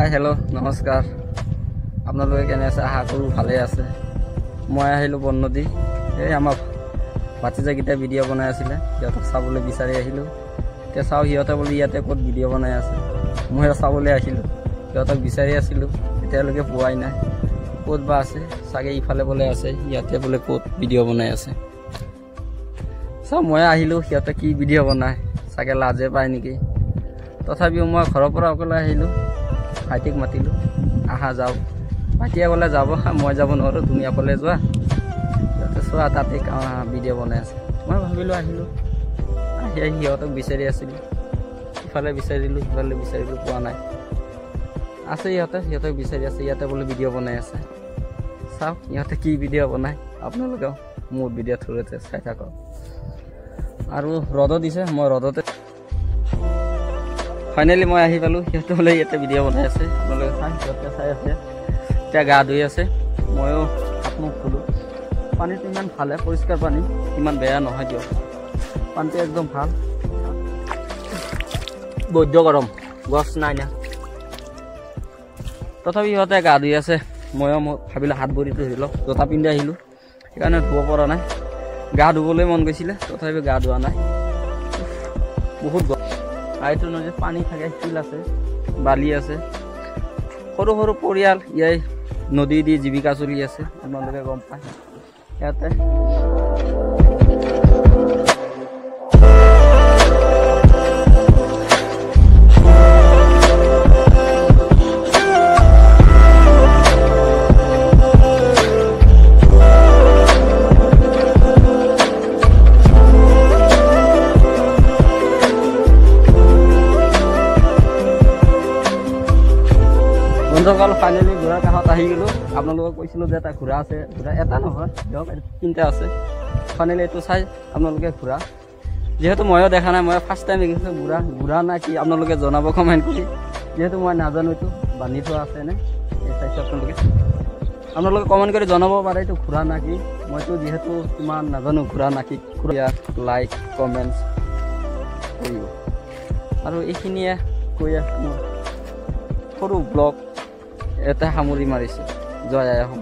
Hi hello' নমস্কাৰ আপোনালোকে কেনে আছে আশা কৰোঁ ভালে আছে মই আহিলোঁ বননদী এই আমাৰ ভাতিজাকেইটা ভিডিঅ' বনাই আছিলে সিহঁতক চাবলৈ বিচাৰি আহিলোঁ এতিয়া চাওঁ সিহঁতে বোলে ইয়াতে ক'ত ভিডিঅ' বনাই আছে মই চাবলৈ আহিলোঁ সিহঁতক বিচাৰি আছিলোঁ এতিয়ালৈকে পোৱাই নাই ক'ত বা আছে চাগে ইফালে বোলে আছে ইয়াতে বোলে ক'ত ভিডিঅ' বনাই আছে চাওঁ মই আহিলোঁ সিহঁতে কি ভিডিঅ' বনায় চাগে লাজে পায় নেকি তথাপিও মই ঘৰৰ পৰা অকলে আহিলোঁ ভাইটিক মাতিলোঁ আহা যাওঁ ভাইটিয়ে ক'লে যাব মই যাব নোৱাৰোঁ তুমি অকলে যোৱা সিহঁতে চোৱা তাতে ভিডিঅ' বনাই আছে মই ভাবিলোঁ আহিলোঁ আহি সিহঁতক বিচাৰি আছিলোঁ ইফালে বিচাৰিলোঁ সিফালে বিচাৰিলোঁ পোৱা নাই আছে সিহঁতক বিচাৰি আছে ইয়াতে বোলে ভিডিঅ' বনাই আছে চাওক সিহঁতে কি ভিডিঅ' বনায় আপোনালোকেও মোৰ ভিডিঅ' থ্ৰুতে চাই থাকক আৰু ৰ'দো দিছে মই ৰ'দতে ফাইনেলি মই আহি পালোঁ সিহঁতে বোলে ইয়াতে ভিডিঅ' বনাই আছে আপোনালোকে সিহঁতে চাই আছে এতিয়া গা ধুই আছে ময়ো হাত মুখ ধুলোঁ পানীটো ইমান ভালে পৰিষ্কাৰ পানী ইমান বেয়া নহয় দিয়ক পানীটো একদম ভাল বৈদ্য গৰম গছ নাই না তথাপি সিহঁতে গা ধুই আছে ময়ো ভাবিলোঁ হাত ভৰিটো ধুই লওক জোতা পিন্ধি আহিলোঁ সেইকাৰণে ধুব পৰা নাই গা ধুবলৈ মন গৈছিলে তথাপি গা ধোৱা নাই বহুত এইটো নদীত পানী থাকে শিল আছে বালি আছে সৰু সৰু পৰিয়াল ইয়াই নদী দি জীৱিকা চলি আছে আপোনালোকে গম পায় ইয়াতে বন্ধুসকল ফাইনেলি ঘোঁৰাৰ কাষত আহি গ'লোঁ আপোনালোকক কৈছিলোঁ যে এটা ঘোঁৰা আছে ঘোঁৰা এটা নহয় দিয়ক তিনিটা আছে ফাইনেলি এইটো চাই আপোনালোকে ঘোঁৰা যিহেতু ময়ো দেখা নাই মই ফাৰ্ষ্ট টাইম দেখিছোঁ ঘোঁৰা না কি আপোনালোকে জনাব কমেণ্ট কৰি যিহেতু মই নাজানো এইটো বান্ধি থোৱা আছেনে এই চাইছোঁ আপোনালোকে কমেণ্ট কৰি জনাব পাৰে এইটো ঘোঁৰা না কি মইতো যিহেতু ইমান নাজানো ঘোঁৰা না কি লাইক কমেণ্টছ কৰিব আৰু এইখিনিয়ে কৈ আছোঁ সৰু ব্লগ এটা সামৰি মাৰিছে জয় আই অসম।